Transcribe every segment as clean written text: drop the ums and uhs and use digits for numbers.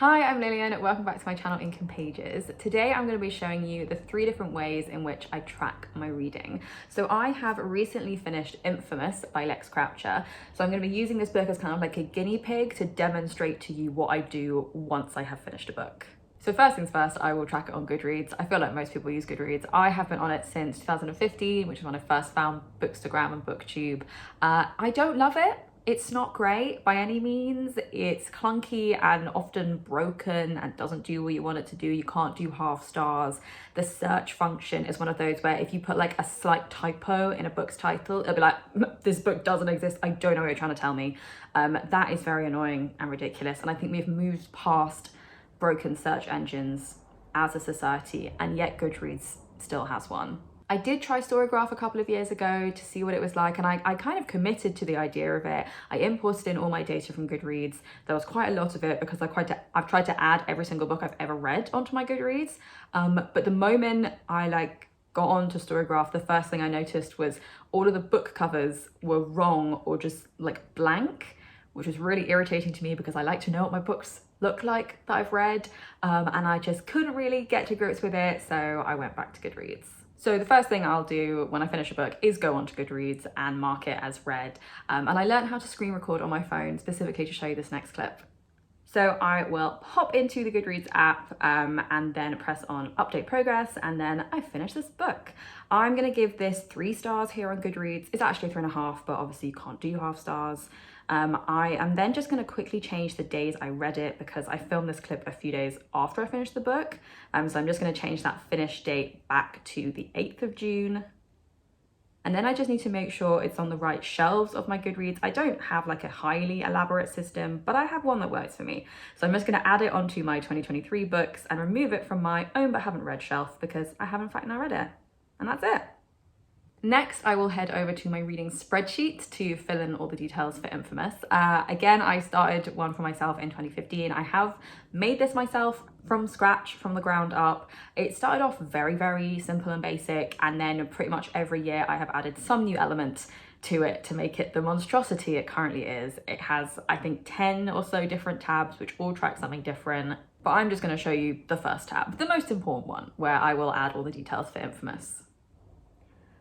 Hi, I'm Lillian. Welcome back to my channel Ink and Pages. Today I'm going to be showing you the 3 different ways in which I track my reading. So I have recently finished Infamous by Lex Croucher. So I'm going to be using this book as kind of like a guinea pig to demonstrate to you what I do once I have finished a book. So first things first, I will track it on Goodreads. I feel like most people use Goodreads. I have been on it since 2015, which is when I first found Bookstagram and BookTube. I don't love it. It's not great by any means. It's clunky and often broken and doesn't do what you want it to do. You can't do half stars. The search function is one of those where if you put like a slight typo in a book's title, it'll be like, this book doesn't exist. I don't know what you're trying to tell me. That is very annoying and ridiculous. And I think we've moved past broken search engines as a society, and yet Goodreads still has one. I did try Storygraph a couple of years ago to see what it was like, and I kind of committed to the idea of it. I imported in all my data from Goodreads. There was quite a lot of it because I've tried to add every single book I've ever read onto my Goodreads. But the moment I got onto Storygraph, the first thing I noticed was all of the book covers were wrong or just like blank, which was really irritating to me because I like to know what my books look like that I've read, and I just couldn't really get to grips with it, so I went back to Goodreads. So the first thing I'll do when I finish a book is go onto Goodreads and mark it as read. And I learned how to screen record on my phone specifically to show you this next clip. So I will pop into the Goodreads app and then press on update progress, and then I finish this book. I'm gonna give this 3 stars here on Goodreads. It's actually 3.5, but obviously you can't do half stars. I am then just going to quickly change the days I read it because I filmed this clip a few days after I finished the book. So I'm just going to change that finish date back to the 8th of June. And then I just need to make sure it's on the right shelves of my Goodreads. I don't have like a highly elaborate system, but I have one that works for me. So I'm just going to add it onto my 2023 books and remove it from my own but haven't read shelf because I haven't in fact not read it. And that's it. Next, I will head over to my reading spreadsheet to fill in all the details for Infamous. Again, I started one for myself in 2015. I have made this myself from scratch, from the ground up. It started off very, very simple and basic, and then pretty much every year I have added some new elements to it to make it the monstrosity it currently is. It has, I think, 10 or so different tabs, which all track something different. But I'm just going to show you the first tab, the most important one, where I will add all the details for Infamous.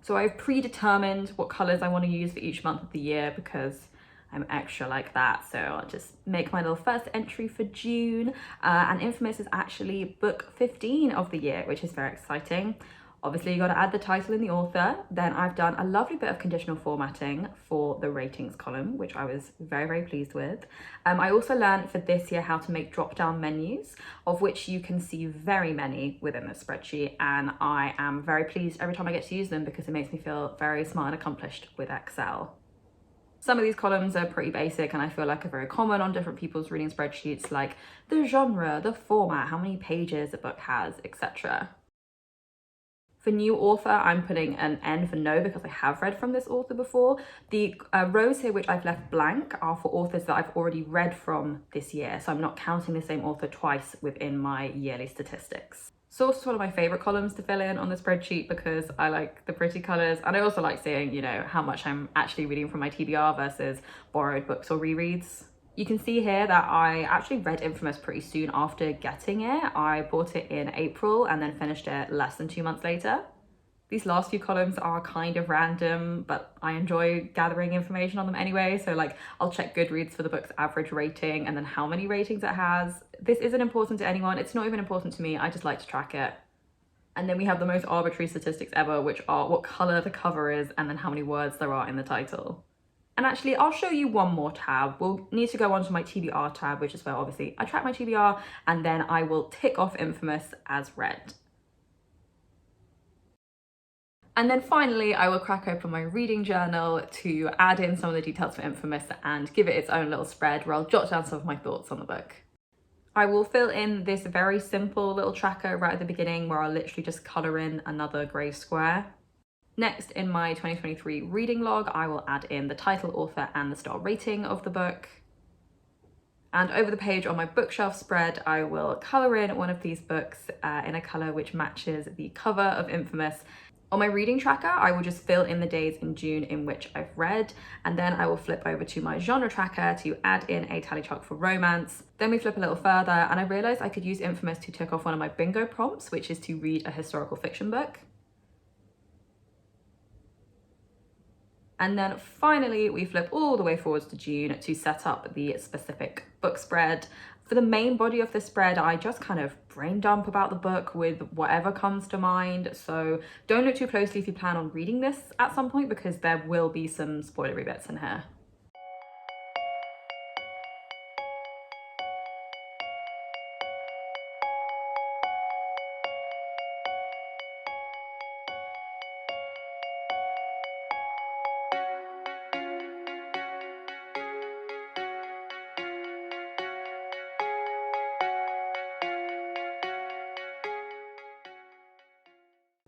So I've predetermined what colours I want to use for each month of the year because I'm extra like that. So I'll just make my little first entry for June. And Infamous is actually book 15 of the year, which is very exciting. Obviously, you got to add the title and the author. Then I've done a lovely bit of conditional formatting for the ratings column, which I was very, very pleased with. I also learned for this year how to make drop-down menus, of which you can see very many within the spreadsheet. And I am very pleased every time I get to use them because it makes me feel very smart and accomplished with Excel. Some of these columns are pretty basic and I feel like are very common on different people's reading spreadsheets, like the genre, the format, how many pages a book has, etc. For new author, I'm putting an N for no because I have read from this author before. The rows here which I've left blank are for authors that I've already read from this year, so I'm not counting the same author twice within my yearly statistics. Source is one of my favorite columns to fill in on the spreadsheet because I like the pretty colors, and I also like seeing, how much I'm actually reading from my TBR versus borrowed books or rereads. You can see here that I actually read Infamous pretty soon after getting it. I bought it in April and then finished it less than 2 months later. These last few columns are kind of random, but I enjoy gathering information on them anyway. So I'll check Goodreads for the book's average rating and then how many ratings it has. This isn't important to anyone. It's not even important to me. I just like to track it. And then we have the most arbitrary statistics ever, which are what color the cover is and then how many words there are in the title. And actually, I'll show you one more tab. We'll need to go onto my TBR tab, which is where obviously I track my TBR, and then I will tick off Infamous as read. And then finally, I will crack open my reading journal to add in some of the details for Infamous and give it its own little spread where I'll jot down some of my thoughts on the book. I will fill in this very simple little tracker right at the beginning where I'll literally just colour in another grey square. Next, in my 2023 reading log, I will add in the title, author, and the star rating of the book. And over the page on my bookshelf spread, I will colour in one of these books in a colour which matches the cover of Infamous. On my reading tracker, I will just fill in the days in June in which I've read, and then I will flip over to my genre tracker to add in a tally chart for romance. Then we flip a little further, and I realized I could use Infamous to tick off one of my bingo prompts, which is to read a historical fiction book. And then finally, we flip all the way forwards to June to set up the specific book spread. For the main body of the spread, I just kind of brain dump about the book with whatever comes to mind. So don't look too closely if you plan on reading this at some point, because there will be some spoilery bits in here.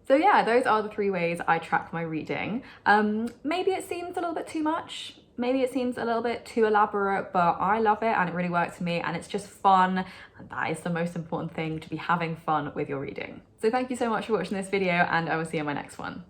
So yeah, those are the 3 ways I track my reading. Maybe it seems a little bit too much. Maybe it seems a little bit too elaborate, but I love it and it really works for me, and it's just fun. And that is the most important thing, to be having fun with your reading. So thank you so much for watching this video, and I will see you in my next one.